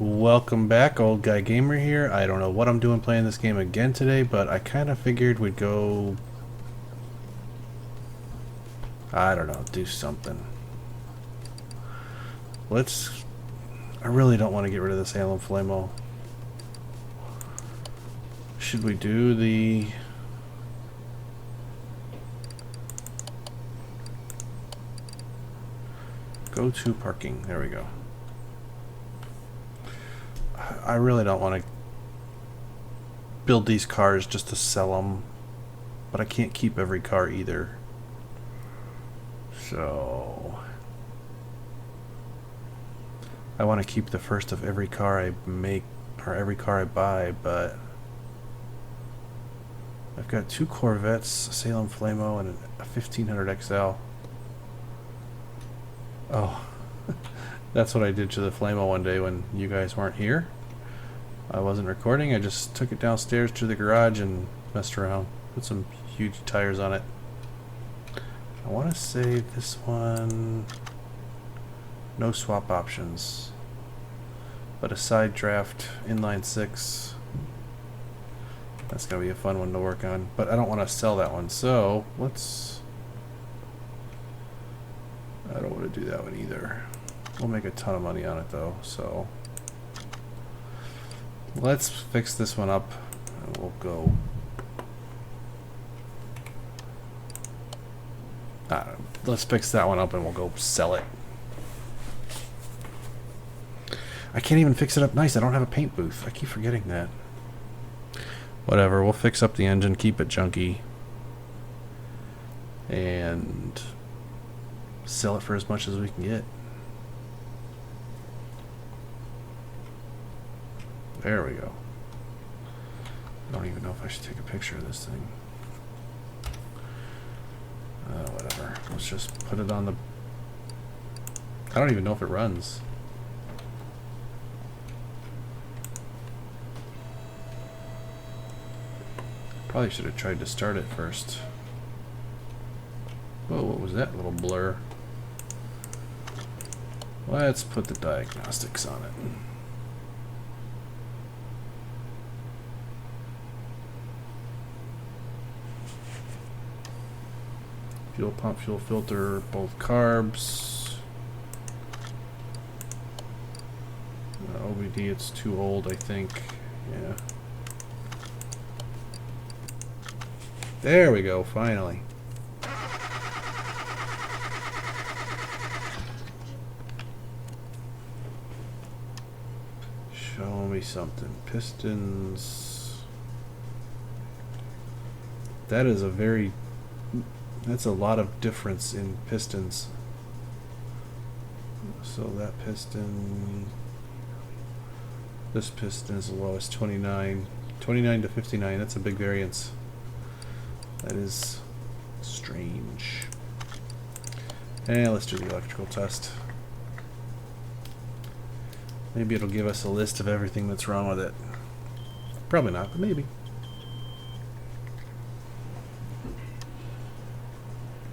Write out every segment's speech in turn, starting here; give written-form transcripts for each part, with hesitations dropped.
Welcome back, Old Guy Gamer here. I don't know what I'm doing playing this game again today, but I kind of figured we'd go... I don't know, do something. Let's... I really don't want to get rid of this Salem Flamo. Should we do the... Go to parking. There we go. I really don't want to build these cars just to sell them, but I can't keep every car either. So I want to keep the first of every car I make, or every car I buy, but I've got two Corvettes, a Salem Flamo, and a 1500 XL. Oh, that's what I did to the Flamo one day when you guys weren't here. I wasn't recording, I just took it downstairs to the garage and messed around. Put some huge tires on it. I want to say this one... No swap options. But a side draft inline 6. That's going to be a fun one to work on. But I don't want to sell that one, so let's... I don't want to do that one either. We'll make a ton of money on it though, so... Let's fix this one up and we'll go. Let's fix that one up and we'll go sell it. I can't even fix it up nice. I don't have a paint booth. I keep forgetting that. Whatever, we'll fix up the engine, keep it junky, and sell it for as much as we can get. There we go. I don't even know if I should take a picture of this thing. Whatever. Let's just put it on the... I don't even know if it runs. Probably should have tried to start it first. Whoa, what was that little blur? Let's put the diagnostics on it. Fuel pump, fuel filter, both carbs. OBD, it's too old, I think. Yeah. There we go, finally. Show me something. Pistons. That is a very... That's a lot of difference in pistons. So that piston... This piston is the lowest, 29. 29 to 59, that's a big variance. That is strange. And let's do the electrical test. Maybe it'll give us a list of everything that's wrong with it. Probably not, but maybe.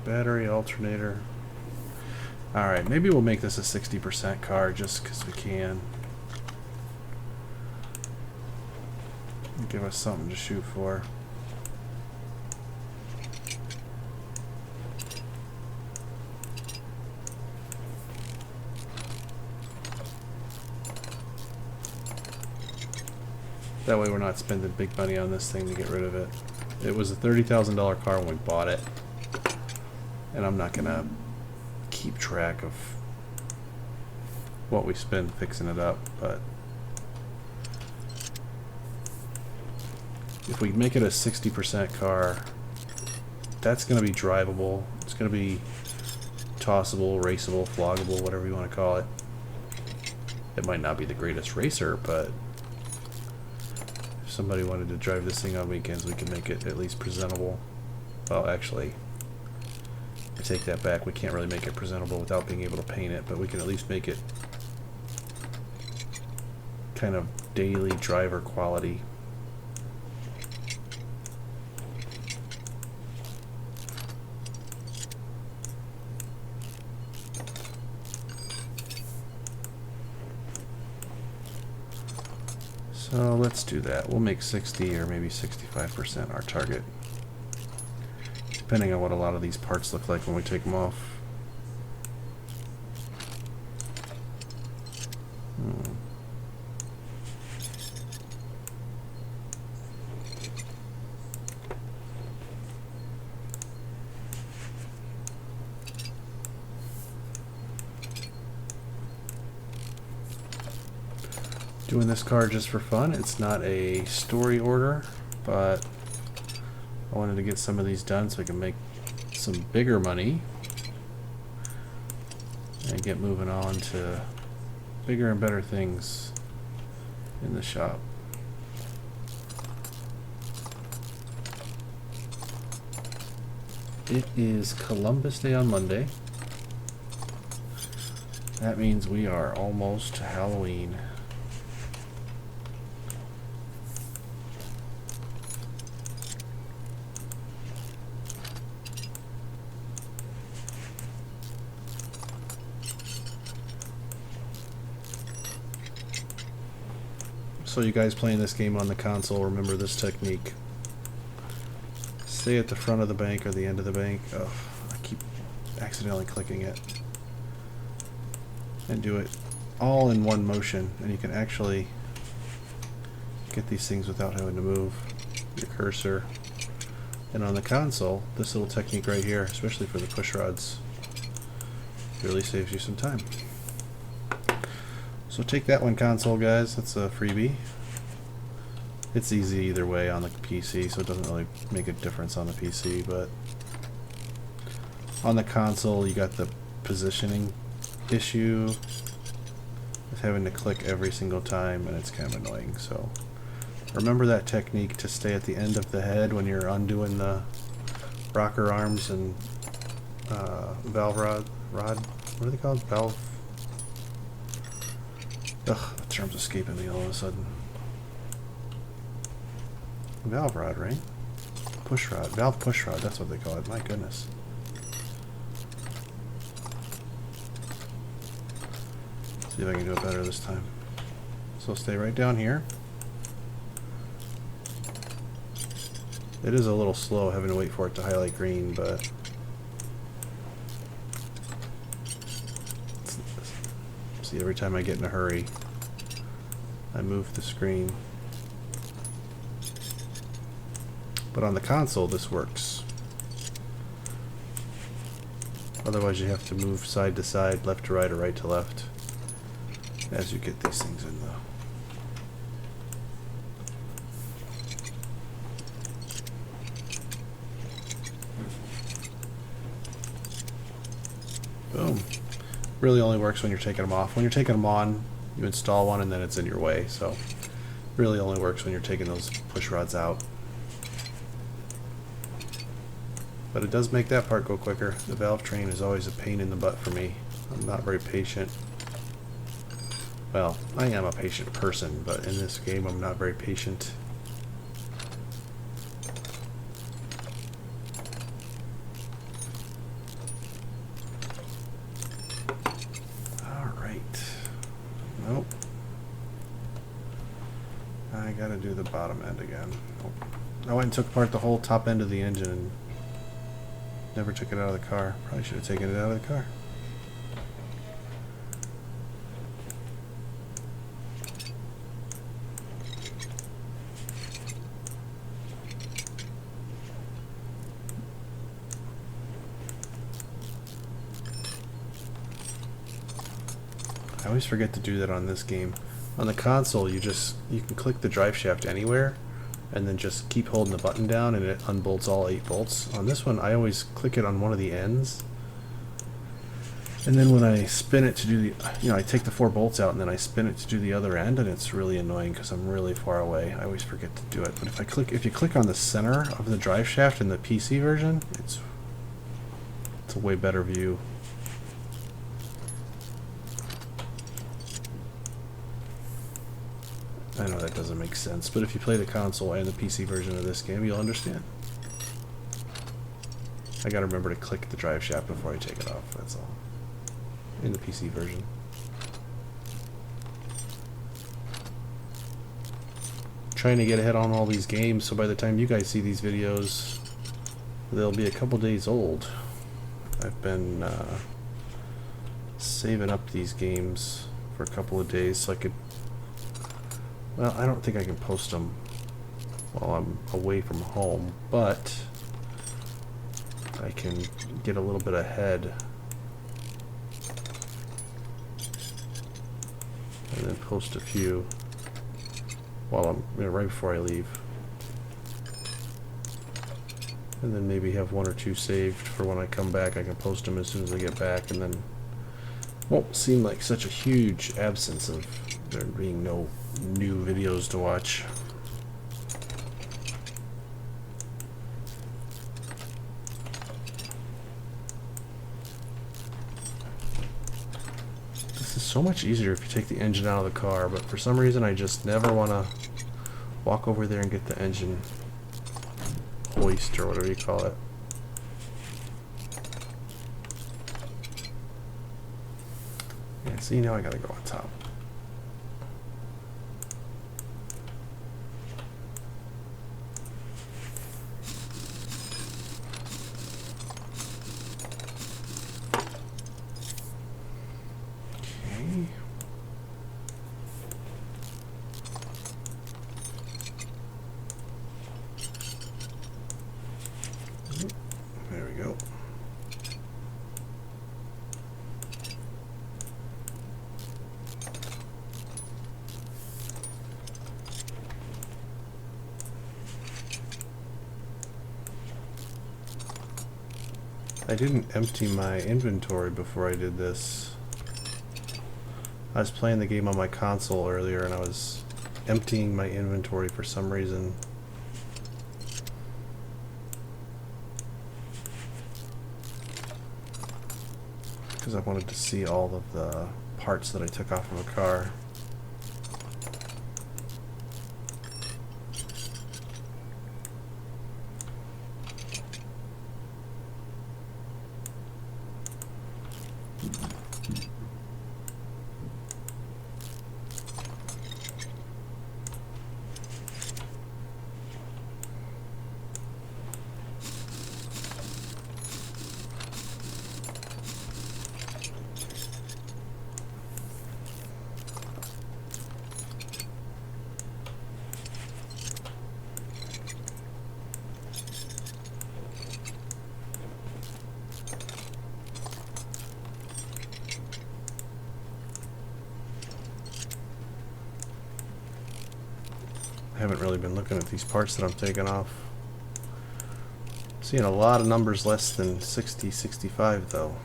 Battery, alternator. Alright, maybe we'll make this a 60% car just because we can. Give us something to shoot for. That way we're not spending big money on this thing to get rid of it. It was a $30,000 car when we bought it. And I'm not gonna keep track of what we spend fixing it up, but if we make it a 60% car, that's gonna be drivable. It's gonna be tossable, raceable, floggable, whatever you want to call it. It might not be the greatest racer, but if somebody wanted to drive this thing on weekends, we can make it at least presentable. Well, actually, I take that back. We can't really make it presentable without being able to paint it, but we can at least make it kind of daily driver quality. So let's do that. We'll make 60 or maybe 65% our target, depending on what a lot of these parts look like when we take them off. Doing this car just for fun. It's not a story order, but I wanted to get some of these done so I can make some bigger money and get moving on to bigger and better things in the shop. It is Columbus Day on Monday. That means we are almost to Halloween. So you guys playing this game on the console, remember this technique. Stay at the front of the bank or the end of the bank. Oh, I keep accidentally clicking it. And do it all in one motion, and you can actually get these things without having to move your cursor. And on the console, this little technique right here, especially for the push rods, really saves you some time. So take that one, console guys. That's a freebie. It's easy either way on the PC, so it doesn't really make a difference on the PC, but on the console you got the positioning issue with having to click every single time, and it's kind of annoying. So remember that technique to stay at the end of the head when you're undoing the rocker arms and valve rod. What are they called? Valve. Ugh, the term's escaping me all of a sudden. Valve rod, right? Push rod. Valve push rod, that's what they call it. My goodness. See if I can do it better this time. So stay right down here. It is a little slow having to wait for it to highlight green, but see, every time I get in a hurry, I move the screen. But on the console, this works. Otherwise, you have to move side to side, left to right, or right to left as you get these things in, though. Boom. Really only works when you're taking them off. When you're taking them on, you install one and then it's in your way. So really only works when you're taking those push rods out. But it does make that part go quicker. The valve train is always a pain in the butt for me. I'm not very patient. Well, I am a patient person, but in this game I'm not very patient. Nope. I gotta do the bottom end again. I went and took apart the whole top end of the engine and never took it out of the car. Probably should have taken it out of the car. I always forget to do that on this game. On the console, you can click the drive shaft anywhere and then just keep holding the button down and it unbolts all 8 bolts. On this one, I always click it on one of the ends, and then when I spin it to do the, I take the 4 bolts out and then I spin it to do the other end, and it's really annoying because I'm really far away. I always forget to do it. But if you click on the center of the drive shaft in the PC version, it's a way better view. I know that doesn't make sense, but if you play the console and the PC version of this game, you'll understand. I gotta remember to click the drive shaft before I take it off, that's all. In the PC version. trying to get ahead on all these games, so by the time you guys see these videos, they'll be a couple days old. I've been saving up these games for a couple of days so I could... Well, I don't think I can post them while I'm away from home, but I can get a little bit ahead and then post a few while I'm, right before I leave, and then maybe have one or two saved for when I come back. I can post them as soon as I get back, and then won't seem like such a huge absence of there being no new videos to watch. So much easier if you take the engine out of the car, but for some reason I just never want to walk over there and get the engine hoist or whatever you call it. Yeah, see, now I gotta go on top. There we go. I didn't empty my inventory before I did this. I was playing the game on my console earlier and I was emptying my inventory for some reason. Because I wanted to see all of the parts that I took off of a car. I haven't really been looking at these parts that I'm taking off. Seeing a lot of numbers less than 60, 65 though.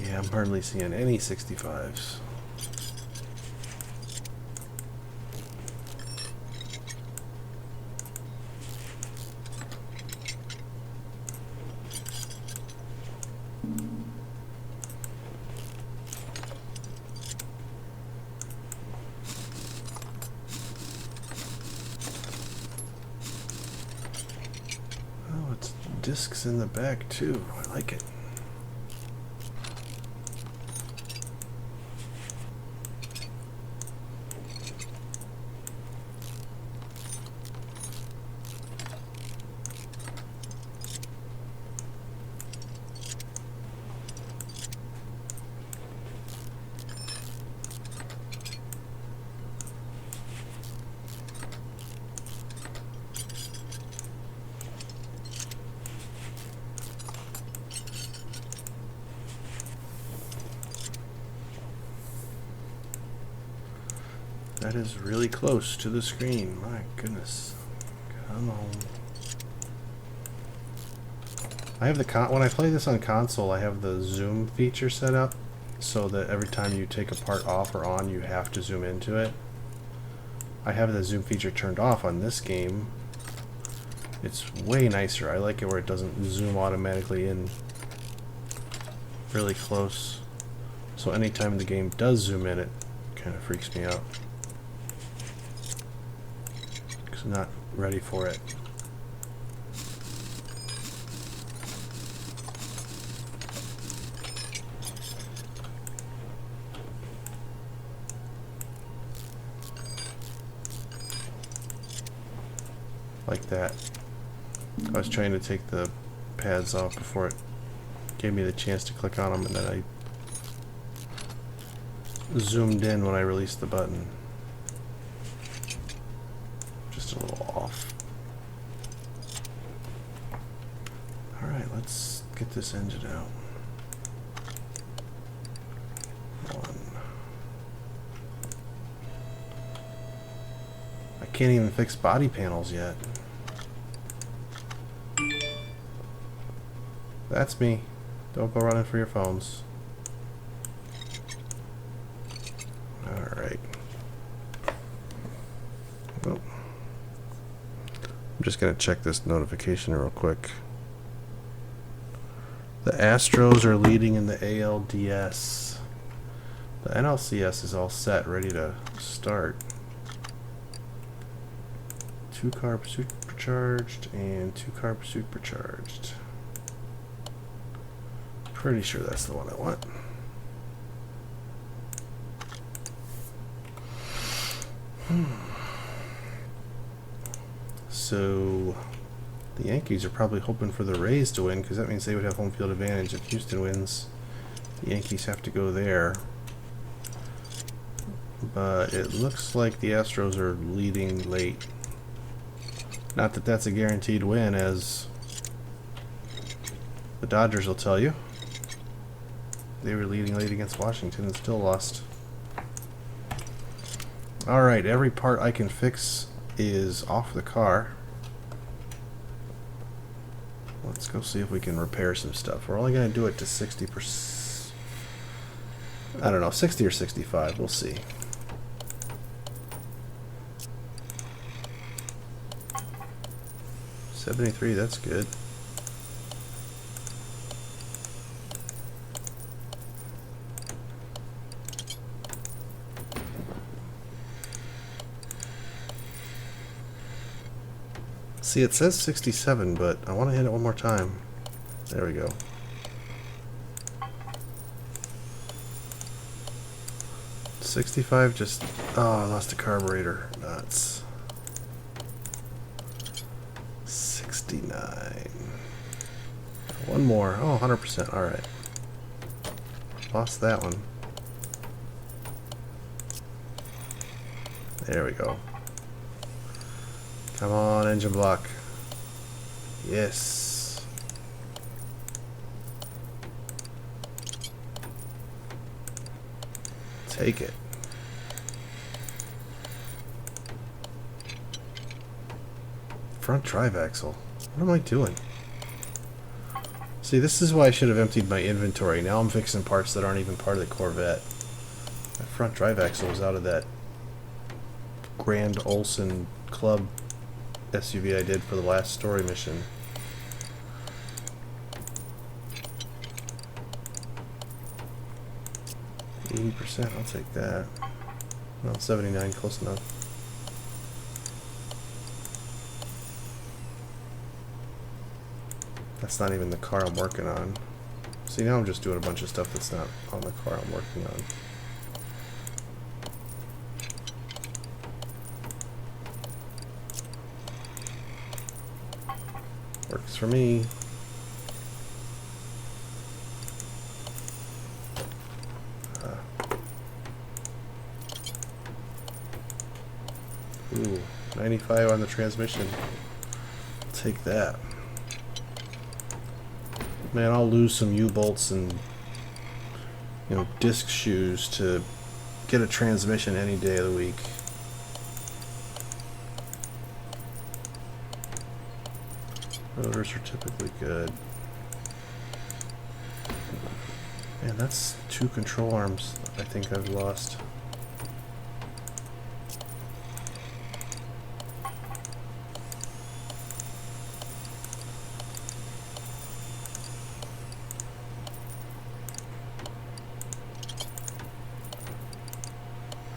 Yeah, I'm hardly seeing any 65s. Oh, it's discs in the back too. I like it. That is really close to the screen. My goodness. Come on. I have the when I play this on console, I have the zoom feature set up so that every time you take a part off or on, you have to zoom into it. I have the zoom feature turned off on this game. It's way nicer. I like it where it doesn't zoom automatically in really close. So anytime the game does zoom in, it kind of freaks me out. Just not ready for it. Like that. I was trying to take the pads off before it gave me the chance to click on them, and then I zoomed in when I released the button. Just a little off. Alright, let's get this engine out. I can't even fix body panels yet. That's me. Don't go running for your phones. Alright. Oh. I'm just going to check this notification real quick. The Astros are leading in the ALDS. The NLCS is all set, ready to start. 2-carb supercharged and 2-carb supercharged. Pretty sure that's the one I want. So the Yankees are probably hoping for the Rays to win, because that means they would have home field advantage. If Houston wins, the Yankees have to go there. But it looks like the Astros are leading late. Not that that's a guaranteed win, as the Dodgers will tell you. They were leading late against Washington and still lost. Alright, every part I can fix is off the car. Let's go see if we can repair some stuff. We're only going to do it to 60%. I don't know, 60 or 65. We'll see. $73, that's good. See, it says 67, but I want to hit it one more time. There we go. $65, just... Oh, I lost a carburetor. Nuts. 69. One more. Oh, 100%. Alright. Lost that one. There we go. Come on, engine block. Yes. Take it. Front drive axle. What am I doing? See, this is why I should have emptied my inventory. Now I'm fixing parts that aren't even part of the Corvette. My front drive axle was out of that Grand Olsen Club SUV I did for the last story mission. %, I'll take that. Well, 79, close enough. That's not even the car I'm working on. See, now I'm just doing a bunch of stuff that's not on the car I'm working on. Works for me. Ooh, 95 on the transmission. I'll take that. Man, I'll lose some U-bolts and, you know, disc shoes to get a transmission any day of the week. Rotors are typically good. Man, that's 2 control arms I think I've lost.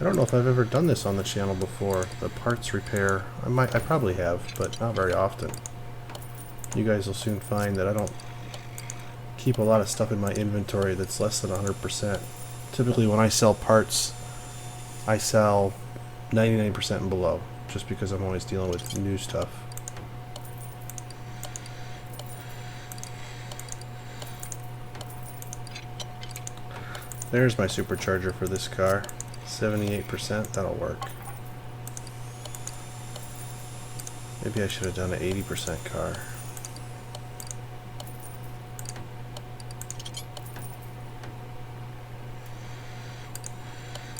I don't know if I've ever done this on the channel before, the parts repair. I probably have, but not very often. You guys will soon find that I don't keep a lot of stuff in my inventory that's less than 100%. Typically when I sell parts, I sell 99% and below, just because I'm always dealing with new stuff. There's my supercharger for this car. 78%, that'll work. Maybe I should have done an 80% car.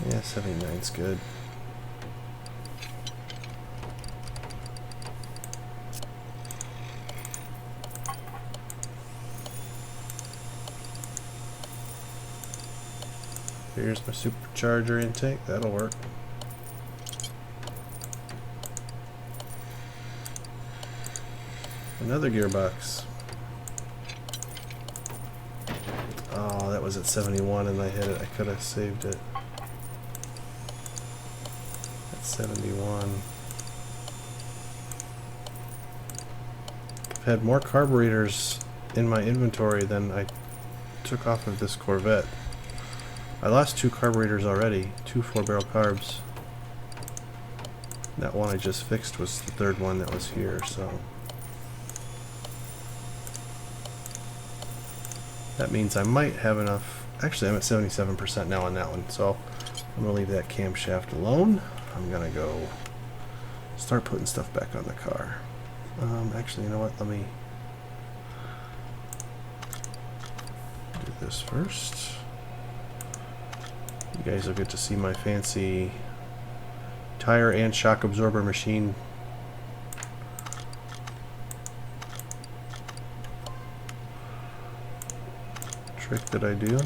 Yeah, 79's good. Here's my supercharger intake, that'll work. Another gearbox. Oh, that was at 71 and I hit it. I could have saved it. At 71. I've had more carburetors in my inventory than I took off of this Corvette. I lost 2 carburetors already, 2 4-barrel carbs. That one I just fixed was the 3rd one that was here, so that means I might have enough. Actually, I'm at 77% now on that one, so I'm gonna leave that camshaft alone. I'm gonna go start putting stuff back on the car. Actually, you know what? Let me do this first. You guys will get to see my fancy tire and shock absorber machine. Trick that I do.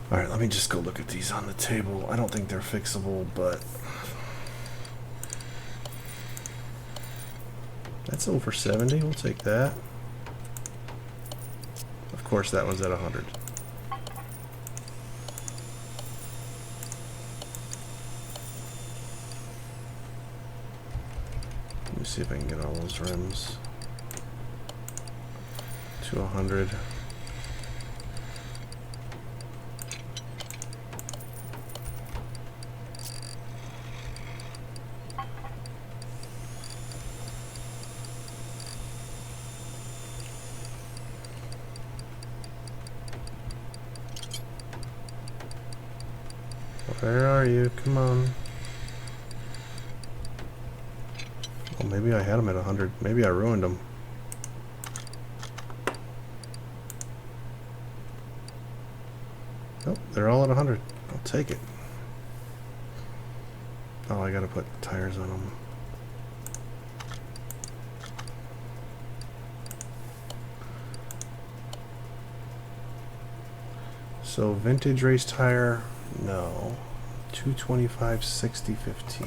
Alright, let me just go look at these on the table. I don't think they're fixable, but that's over 70. We'll take that. Of course, that one's at 100. Let me see if I can get all those rims to 100. Where are you? Come on. Well, maybe I had them at 100. Maybe I ruined them. Nope, they're all at 100. I'll take it. Oh, I gotta put tires on them. So vintage race tire, no. 225 60 15.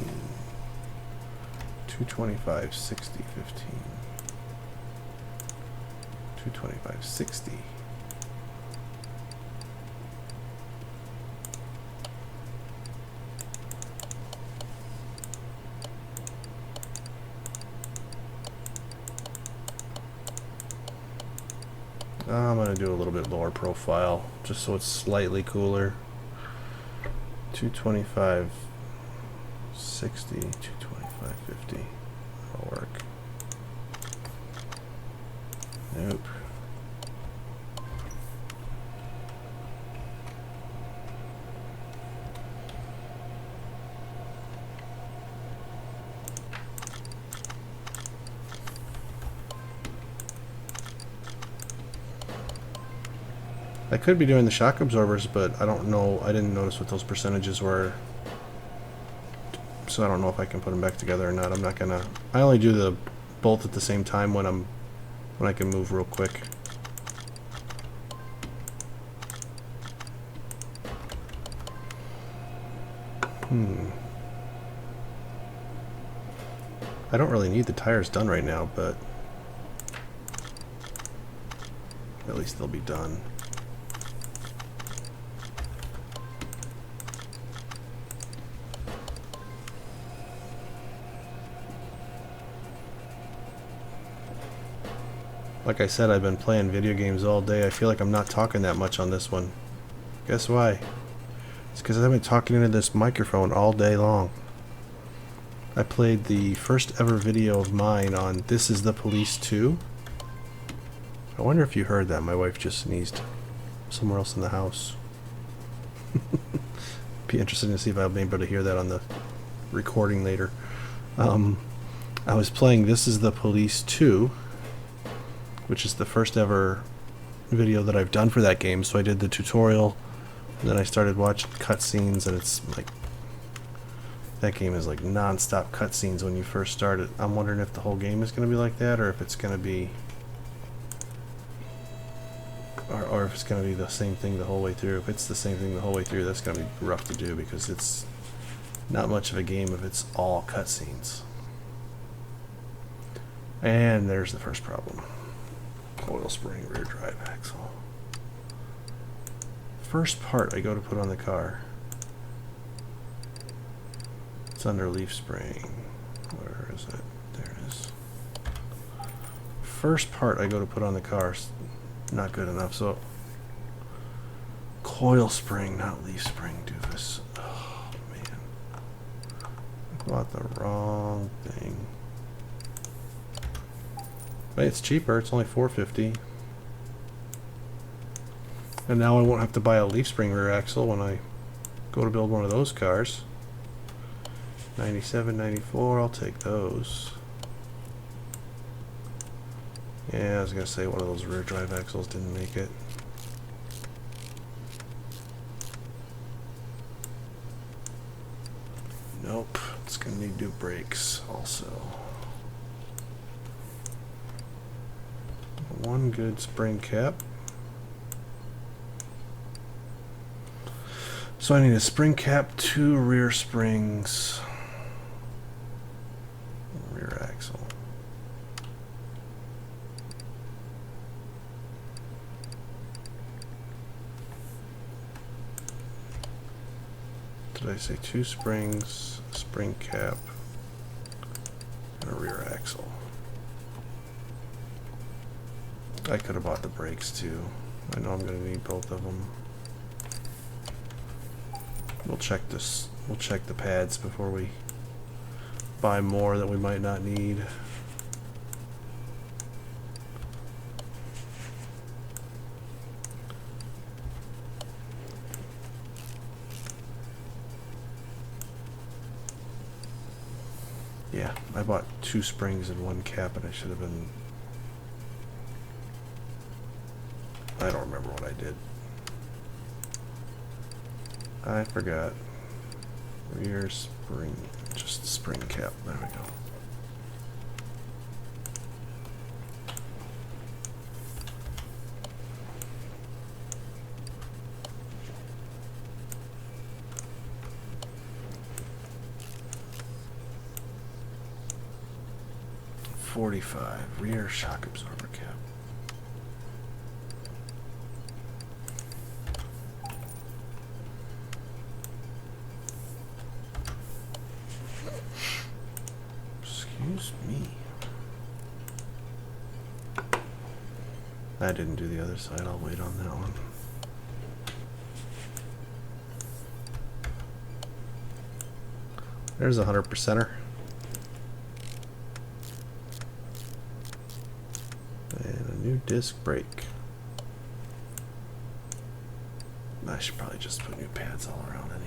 225 60 15. 225 60. I'm going to do a little bit lower profile, just so it's slightly cooler. 225 60, 225 50. That'll work. Nope. I could be doing the shock absorbers, but I don't know. I didn't notice what those percentages were. So I don't know if I can put them back together or not. I'm not gonna. I only do the bolt at the same time when I can move real quick. I don't really need the tires done right now, but at least they'll be done. Like I said, I've been playing video games all day. I feel like I'm not talking that much on this one. Guess why? It's because I've been talking into this microphone all day long. I played the first ever video of mine on This Is the Police 2. I wonder if you heard that. My wife just sneezed somewhere else in the house. Be interesting to see if I'll be able to hear that on the recording later. I was playing This Is the Police 2, which is the first ever video that I've done for that game. So I did the tutorial, and then I started watching cutscenes, and it's like, that game is like non-stop cutscenes when you first start it. I'm wondering if the whole game is going to be like that, or if it's going to be, or if it's going to be the same thing the whole way through. If it's the same thing the whole way through, that's going to be rough to do, because it's not much of a game if it's all cutscenes. And there's the first problem. Coil spring, rear drive axle. First part I go to put on the car. It's under leaf spring. Where is it? There it is. First part I go to put on the car is not good enough, so coil spring, not leaf spring, doofus. Oh man. I bought the wrong thing. But it's cheaper, it's only $4.50. And now I won't have to buy a leaf spring rear axle when I go to build one of those cars. 97, 94, I'll take those. Yeah, I was gonna say one of those rear drive axles didn't make it. Nope, it's gonna need new brakes also. One good spring cap. So I need a spring cap, 2 rear springs, rear axle. Did I say 2 springs, spring cap, and a rear axle? I could have bought the brakes too. I know I'm going to need both of them. We'll check this. We'll check the pads before we buy more that we might not need. Yeah, I bought 2 springs and 1 cap, and I should have been... I don't remember what I did. I forgot. Rear spring, just spring cap. There we go. $45 rear shock absorber cap. Excuse me. I didn't do the other side. I'll wait on that one. There's a 100%er. And a new disc brake. I should probably just put new pads all around anyway.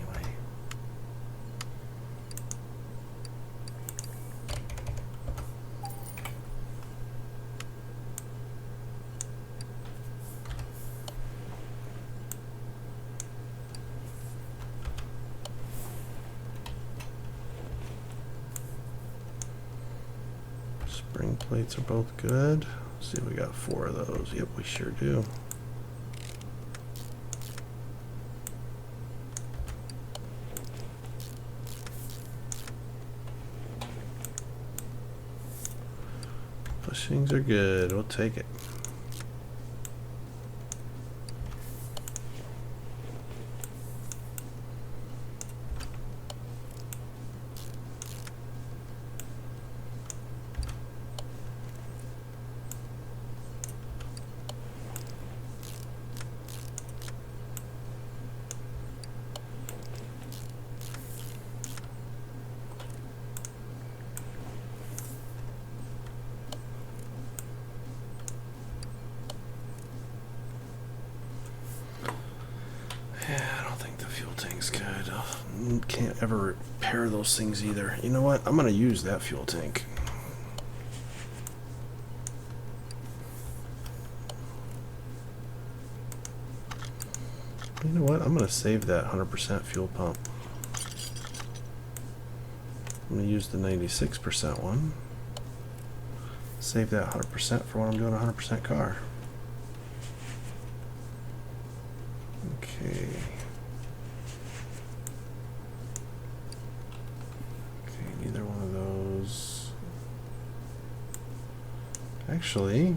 Spring plates are both good. Let's see if we got 4 of those. Yep, we sure do. Bushings are good. We'll take it. Can't ever repair those things either. You know what? I'm gonna use that fuel tank. You know what? I'm gonna save that 100% fuel pump. I'm gonna use the 96% one. Save that 100% for when I'm doing a 100% car. Okay. Neither one of those. Actually,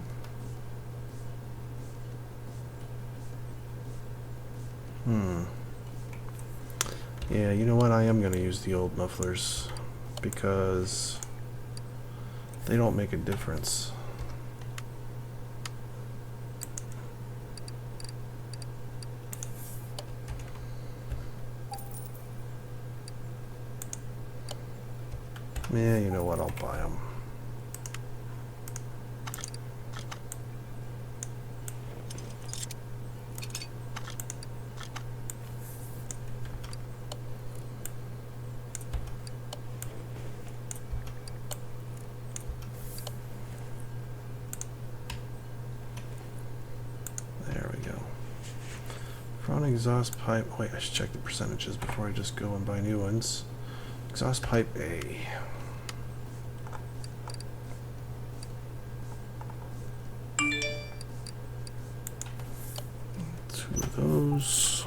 yeah, you know what? I am going to use the old mufflers because they don't make a difference. Yeah, you know what? I'll buy them. There we go. Front exhaust pipe. Wait, I should check the percentages before I just go and buy new ones. Exhaust pipe A. 2 of those.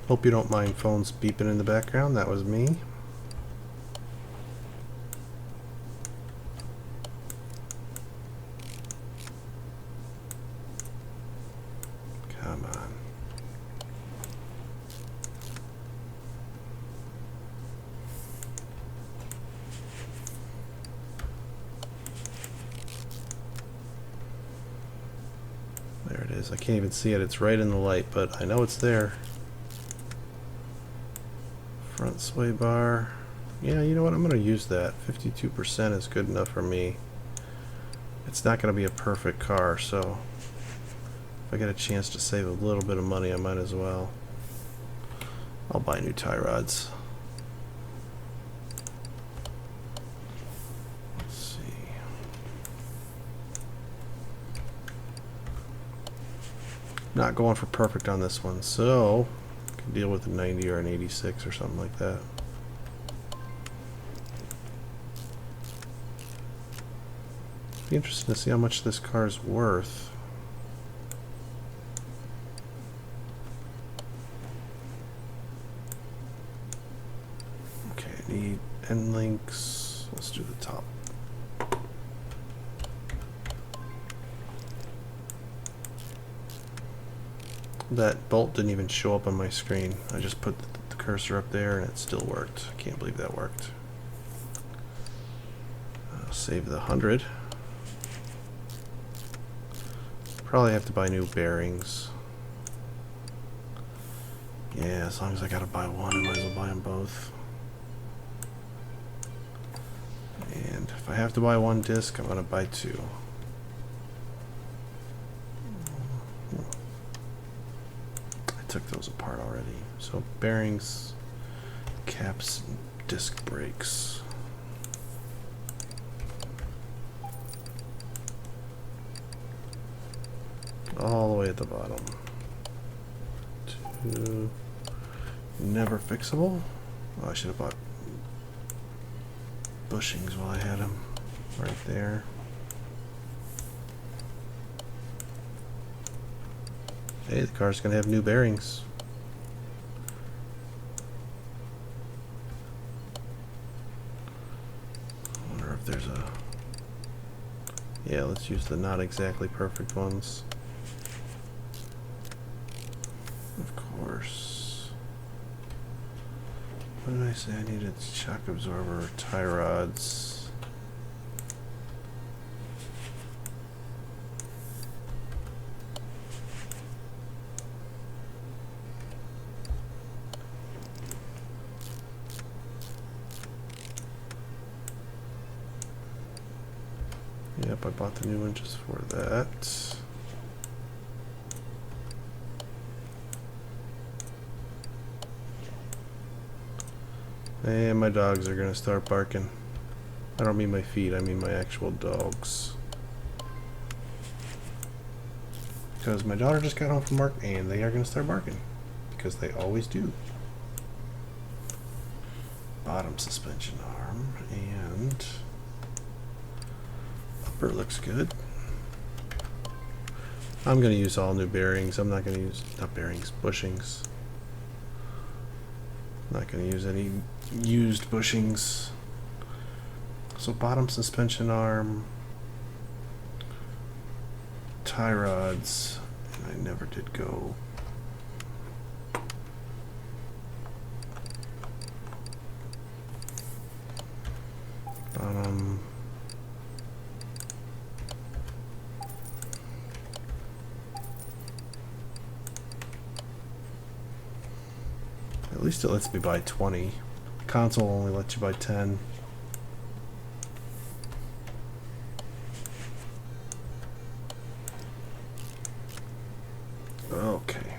Hope you don't mind phones beeping in the background. That was me. Come on. There it is. I can't even see it. It's right in the light, but I know it's there. Front sway bar. Yeah, you know what? I'm going to use that. 52% is good enough for me. It's not going to be a perfect car, so if I get a chance to save a little bit of money, I might as well. I'll buy new tie rods. Let's see. Not going for perfect on this one, so I can deal with a 90 or an 86 or something like that. Be interesting to see how much this car is worth. Okay, I need end links. Let's do the top. That bolt didn't even show up on my screen. I just put the cursor up there and it still worked. I can't believe that worked. Save the 100. Probably have to buy new bearings. Yeah, as long as I gotta buy one, I might as well buy them both. And if I have to buy one disc, I'm gonna buy 2. I took those apart already. So bearings, caps, disc brakes. All the way at the bottom. 2, never fixable. Oh, I should have bought bushings while I had them right there. Hey, the car's gonna have new bearings. I wonder if there's a... Yeah, let's use the not exactly perfect ones. Of course. What did I say I needed? Shock absorber, tie rods. Yep, I bought the new one just for that. And my dogs are gonna start barking. I don't mean my feet, I mean my actual dogs. Because my daughter just got home from work and they are gonna start barking. Because they always do. Bottom suspension arm and upper looks good. I'm gonna use all new bearings. I'm not gonna use, not bearings, bushings. Not gonna use any used bushings. So bottom suspension arm, tie rods, and I never did go. Bottom. At least it lets me buy 20. Console only lets you buy 10. Okay.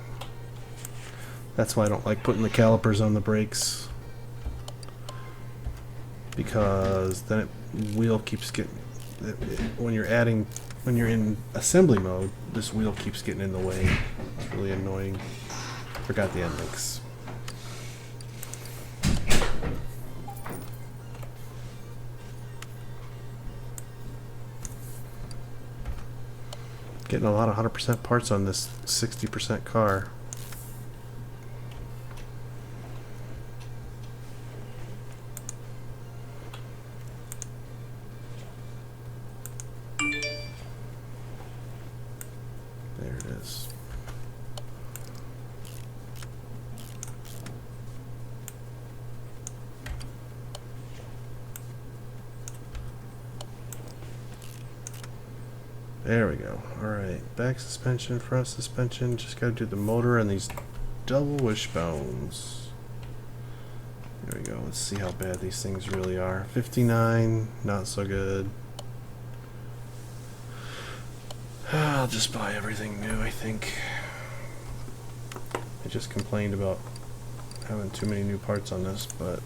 That's why I don't like putting the calipers on the brakes. Because then wheel keeps getting... when you're in assembly mode, this wheel keeps getting in the way. It's really annoying. Forgot the end links. Getting a lot of 100% parts on this 60% car. There it is. There we go. Alright, back suspension, front suspension. Just gotta do the motor and these double wishbones. There we go. Let's see how bad these things really are. 59, not so good. I'll just buy everything new, I think. I just complained about having too many new parts on this, but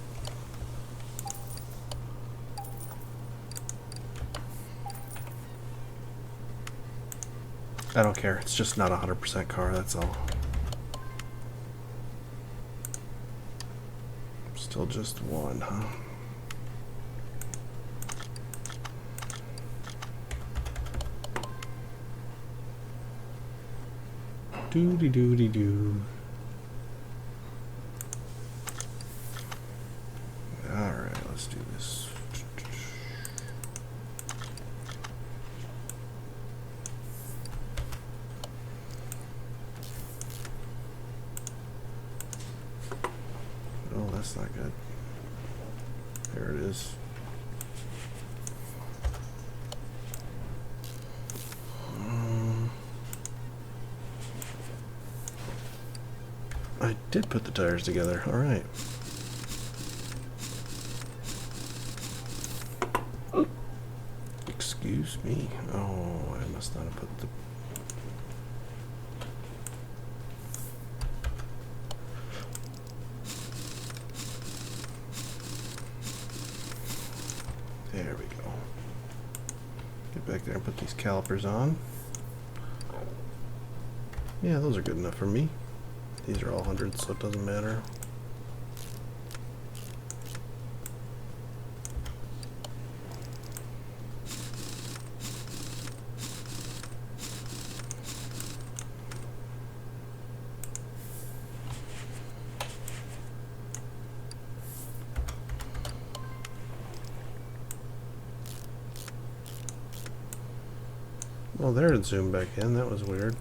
I don't care. It's just not a 100% car, that's all. Still just one, huh? Doody doody doo. Alright, let's do this. Oh, that's not good. There it is. I did put the tires together. All right. Excuse me. Oh, I must not have put the... There we go. Get back there and put these calipers on. Yeah, those are good enough for me. These are all hundreds, so it doesn't matter. Well, there it zoomed back in. That was weird.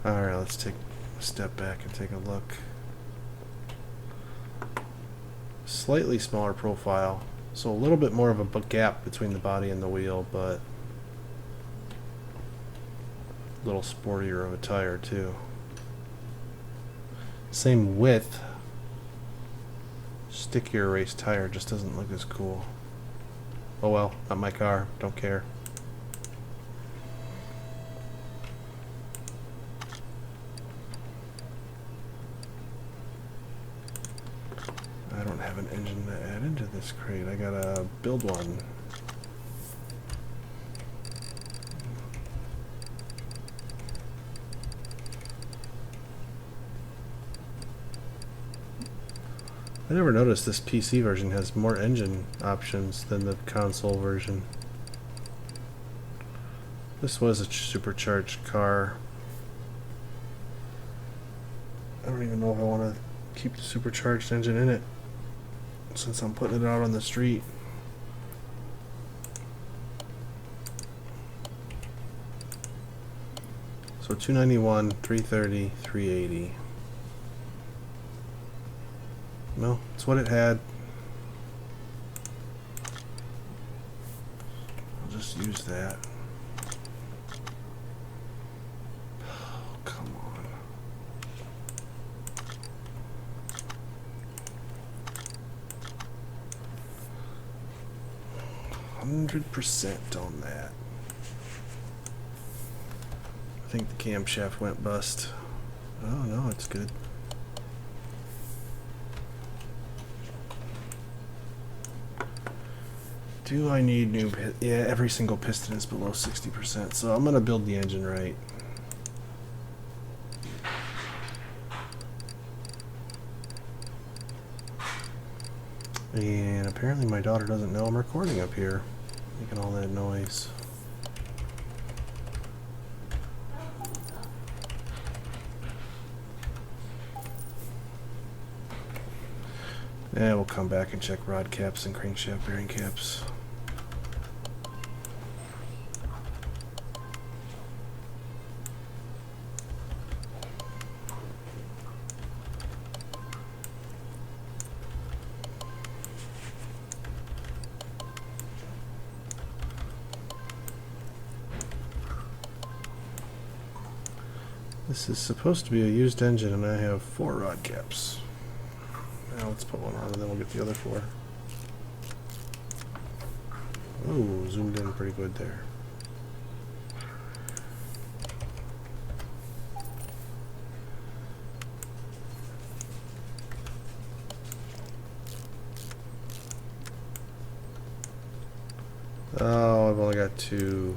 Alright, let's take a step back and take a look. Slightly smaller profile, so a little bit more of a gap between the body and the wheel, but a little sportier of a tire too. Same width. Stickier race tire just doesn't look as cool. Oh well, not my car, don't care. I don't have an engine to add into this crate. I gotta build one. I never noticed this PC version has more engine options than the console version. This was a supercharged car. I don't even know if I want to keep the supercharged engine in it, since I'm putting it out on the street. So 291, 330, 380. No, it's what it had. I'll just use that. Oh, come on. 100% on that. I think the camshaft went bust. Oh no, it's good. Do I need new yeah, every single piston is below 60%, so I'm gonna build the engine right. And apparently my daughter doesn't know I'm recording up here, making all that noise. Yeah, we'll come back and check rod caps and crankshaft bearing caps. This is supposed to be a used engine and I have 4 rod caps. Now let's put one on and then we'll get the other 4. Ooh, zoomed in pretty good there. Oh, I've only got 2.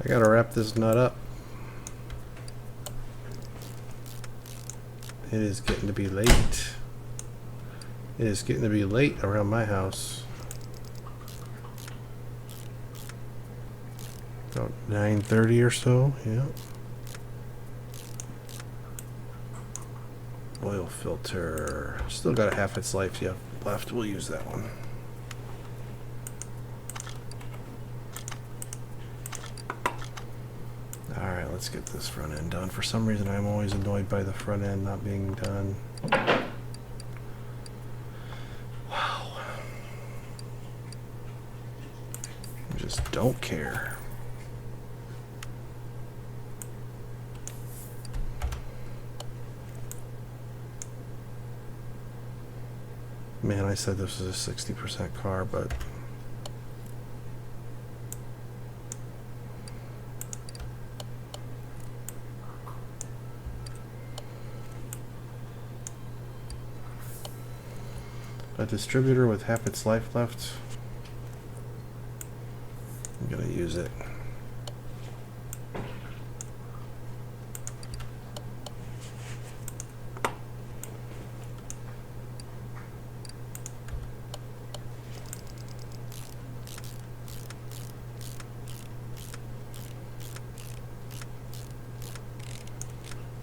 I gotta wrap this nut up. It is getting to be late. It is getting to be late around my house. About 9:30 or so, yeah. Oil filter. Still got a half its life left. We'll use that one. Alright, let's get this front end done. For some reason, I'm always annoyed by the front end not being done. Wow. I just don't care. Man, I said this was a 60% car, but a distributor with half its life left. I'm gonna use it.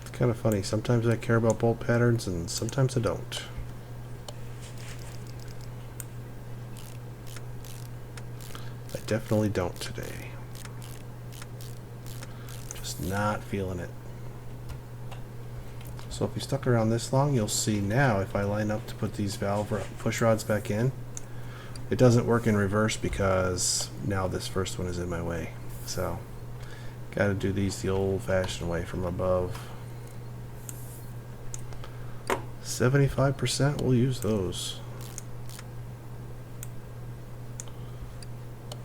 It's kind of funny. Sometimes I care about bolt patterns and sometimes I don't. I definitely don't today. Just not feeling it. So if you stuck around this long, you'll see now if I line up to put these valve push rods back in, it doesn't work in reverse because now this first one is in my way. So got to do these the old-fashioned way from above. 75% we'll use those.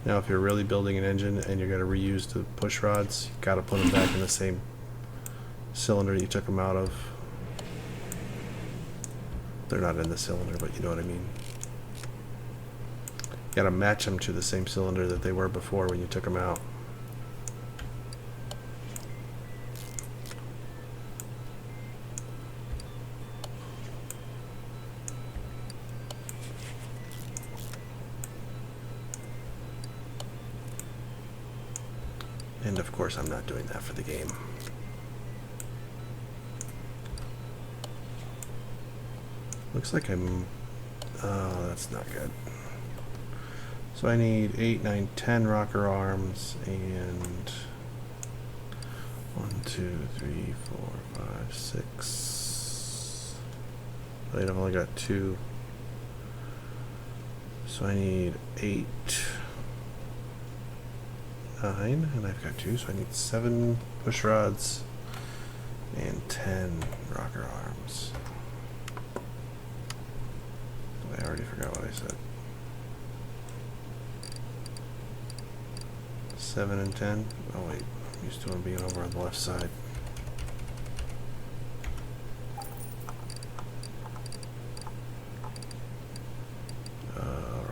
Now if you're really building an engine and you're going to reuse the push rods, you got to put them back in the same cylinder you took them out of. They're not in the cylinder, but you know what I mean. You got to match them to the same cylinder that they were before when you took them out. And of course I'm not doing that for the game. Looks like I'm... oh, that's not good. So I need 8, 9, 10 rocker arms and 1, 2, 3, 4, 5, 6. Wait, I've only got 2. So I need 8, 9, and I've got 2, so I need 7 push rods and 10 rocker arms. I already forgot what I said. 7 and 10. Oh wait, I'm used to them being over on the left side.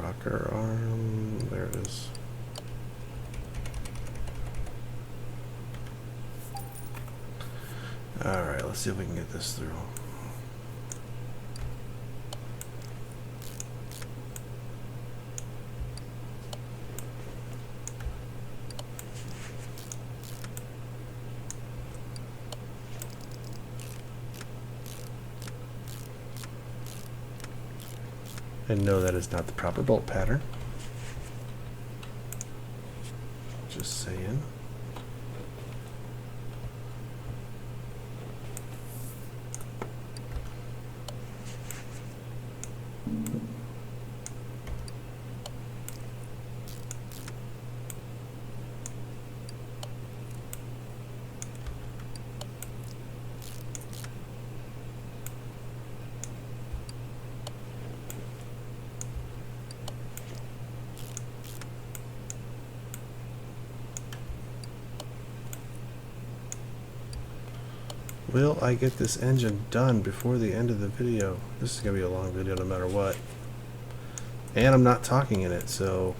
Rocker arm, there it is. Alright, let's see if we can get this through. And no, that is not the proper bolt pattern. Just saying. Will I get this engine done before the end of the video? This is going to be a long video no matter what. And I'm not talking in it, so...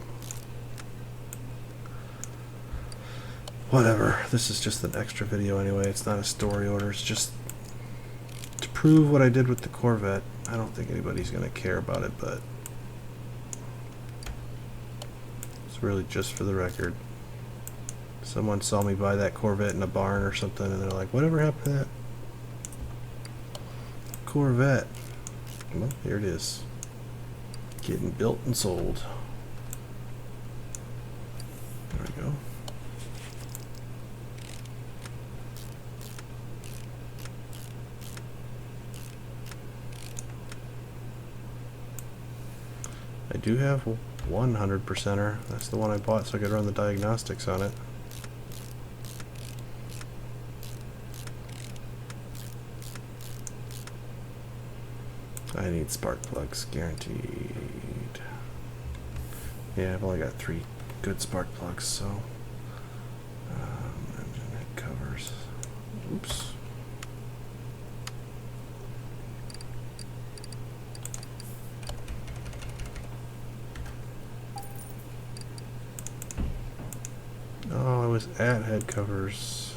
whatever. This is just an extra video anyway. It's not a story order. It's just to prove what I did with the Corvette. I don't think anybody's going to care about it, but... it's really just for the record. Someone saw me buy that Corvette in a barn or something, and they're like, whatever happened to that Corvette? Well, here it is. Getting built and sold. There we go. I do have 100%er. That's the one I bought so I could run the diagnostics on it. I need spark plugs, guaranteed. Yeah, I've only got 3 good spark plugs, so. And then it covers. Oops. Oh, I was at head covers.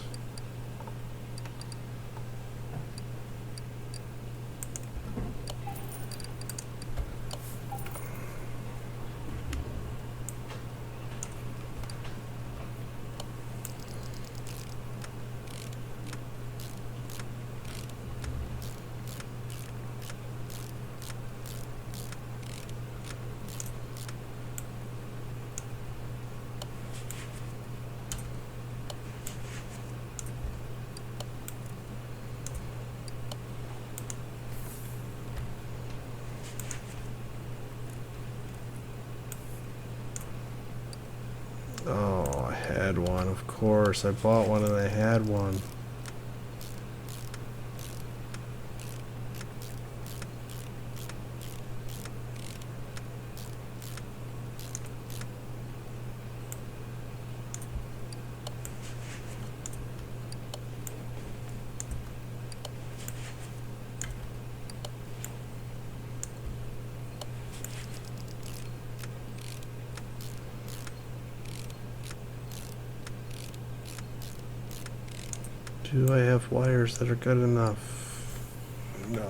Oh, I had one, of course. I bought one and I had one. Do I have wires that are good enough? No.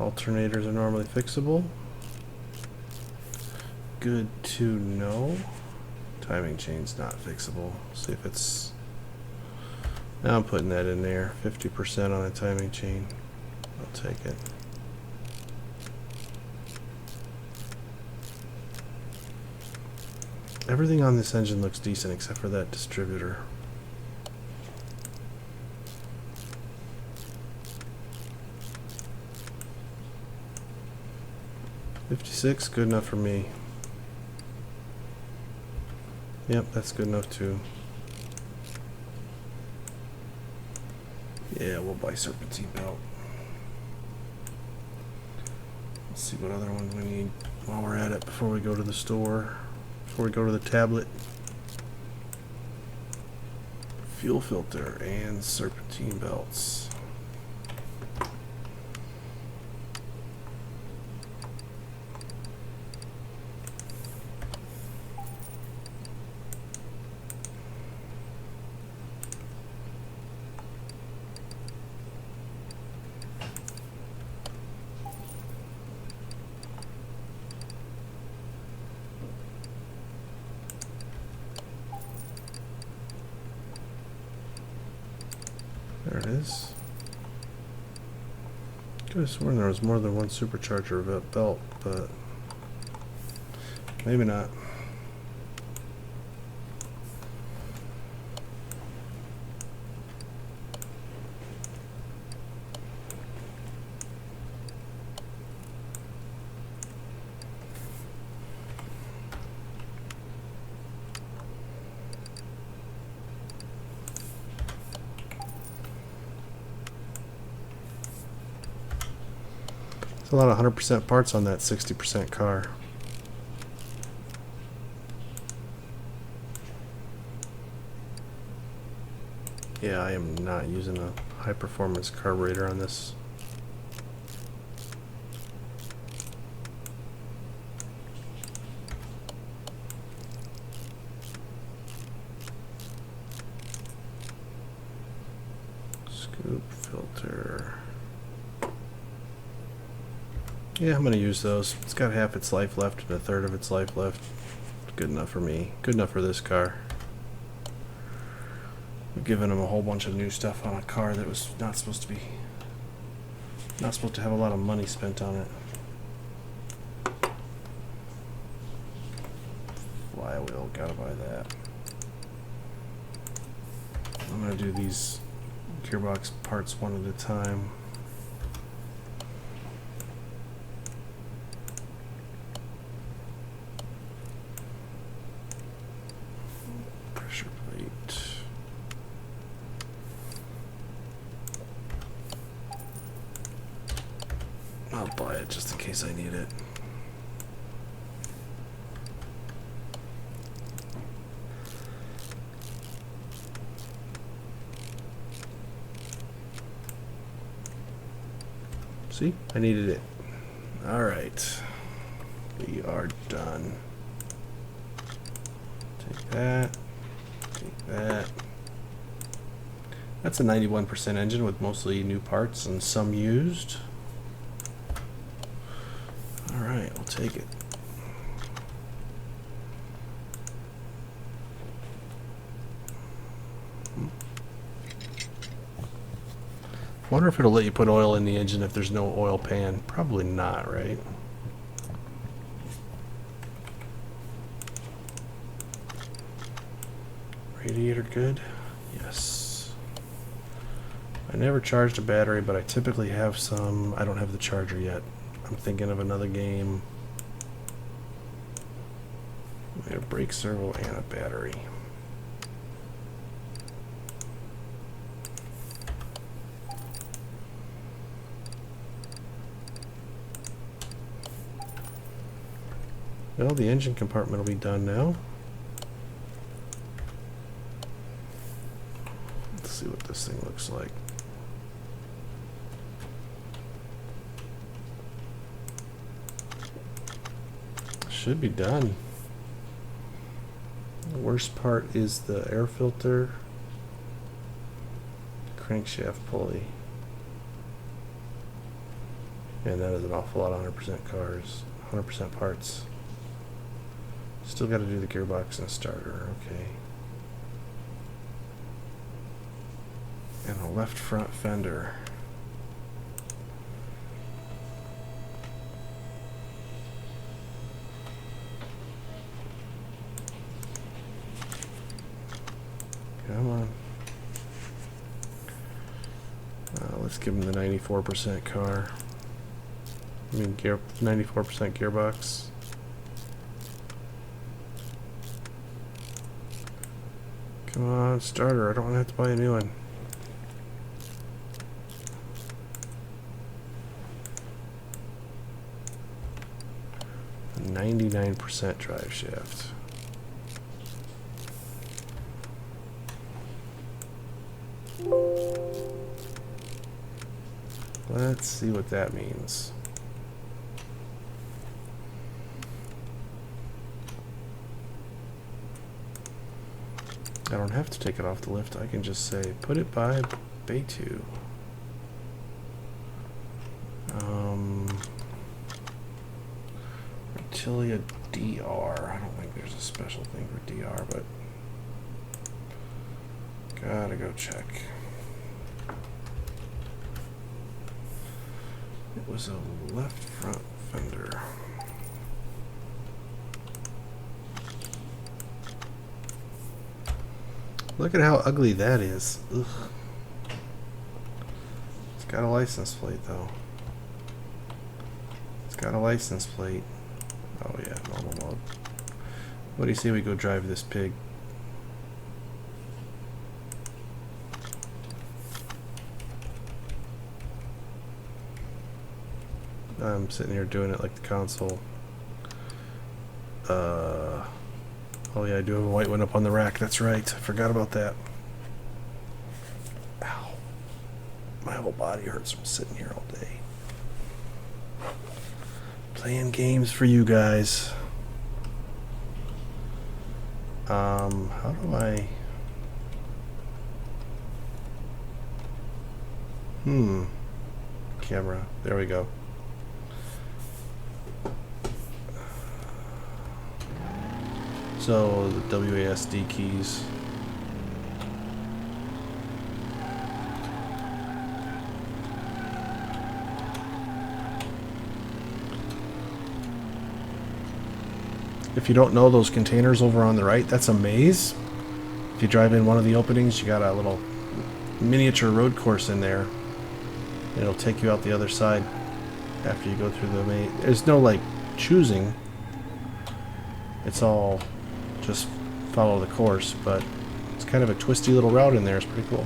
Alternators are normally fixable. Good to know. Timing chain's not fixable. See if it's... Now I'm putting that in there. 50% on a timing chain. I'll take it. Everything on this engine looks decent except for that distributor. $56, good enough for me. Yep, that's good enough too. Yeah, we'll buy serpentine belt. Let's see what other ones we need while we're at it before we go to the store. Before we go to the tablet. Fuel filter and serpentine belts. There it is. Could have sworn there was more than one supercharger belt, but maybe not. There's a lot of 100% parts on that 60% car. Yeah, I am not using a high performance carburetor on this. Scoop filter. Yeah, I'm gonna use those. It's got half its life left and a third of its life left. Good enough for me. Good enough for this car. We've given them a whole bunch of new stuff on a car that was not supposed to have a lot of money spent on it. Flywheel, gotta buy that. I'm gonna do these gearbox parts one at a time. I'll buy it just in case I need it. See? I needed it. Alright. We are done. Take that. Take that. That's a 91% engine with mostly new parts and some used. Alright, I'll take it. Wonder if it'll let you put oil in the engine if there's no oil pan. Probably not, right? Radiator good? Yes. I never charged a battery, but I typically have some. I don't have the charger yet. I'm thinking of another game. We have a brake servo and a battery. Well, the engine compartment will be done now. Let's see what this thing looks like. Should be done. The worst part is the air filter, crankshaft pulley, and that is an awful lot of 100% cars, 100% parts. Still got to do the gearbox and starter, okay. And a left front fender. Come on. Let's give him the 94% car. I mean, 94% gearbox. Come on, starter. I don't want to have to buy a new one. A 99% drive shaft. Let's see what that means. I don't have to take it off the lift. I can just say, put it by Bay 2. Reptilia DR. I don't think there's a special thing for DR, but gotta go check. It was a left front fender. Look at how ugly that is. Ugh. It's got a license plate though. It's got a license plate. Oh yeah, normal mode. What do you say we go drive this pig? I'm sitting here doing it like the console. Oh yeah, I do have a white one up on the rack. That's right. I forgot about that. Ow. My whole body hurts from sitting here all day. Playing games for you guys. How do I... Camera. There we go. So the WASD keys. If you don't know, those containers over on the right, that's a maze. If you drive in one of the openings, you got a little miniature road course in there. It'll take you out the other side after you go through the maze. There's no like choosing. It's all just follow the course, but it's kind of a twisty little route in there. It's pretty cool.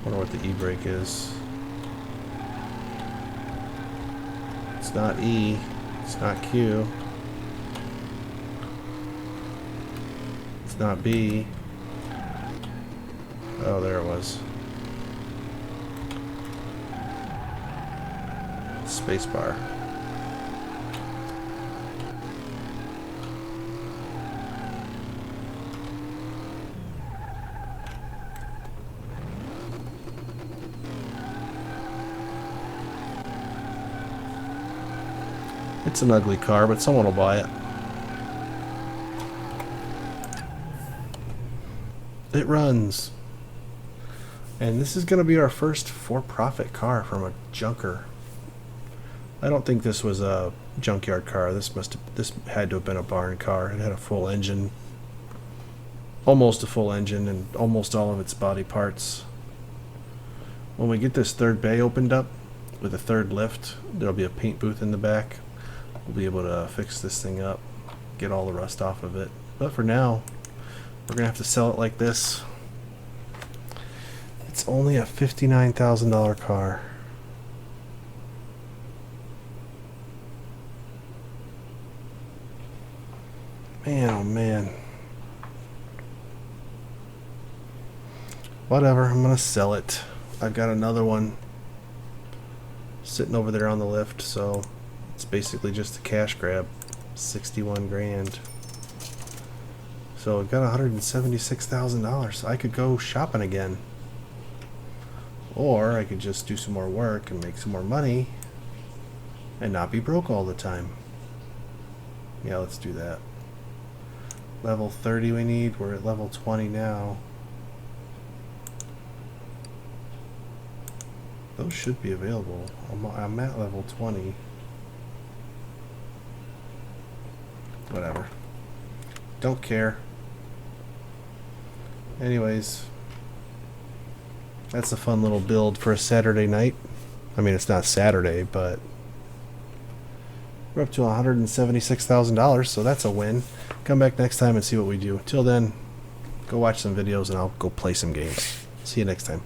Wonder what the E-brake is. It's not E. It's not Q. It's not B. Oh, there it was. Spacebar. It's an ugly car, but someone will buy it. It runs. And this is going to be our first for-profit car from a junker. I don't think this was a junkyard car. This had to have been a barn car. It had a full engine. Almost a full engine and almost all of its body parts. When we get this third bay opened up with a third lift, there'll be a paint booth in the back. We'll be able to fix this thing up, get all the rust off of it. But for now, we're going to have to sell it like this. It's only a $59,000 car. Man, oh man. Whatever, I'm going to sell it. I've got another one sitting over there on the lift, so it's basically just a cash grab. 61 grand. So I've got $176,000. So I could go shopping again. Or I could just do some more work and make some more money and not be broke all the time. Yeah, let's do that. Level 30 we need. We're at level 20 now. Those should be available. I'm at level 20. Whatever. Don't care. Anyways, that's a fun little build for a Saturday night. I mean, it's not Saturday, but we're up to $176,000, so that's a win. Come back next time and see what we do. Till then, go watch some videos and I'll go play some games. See you next time.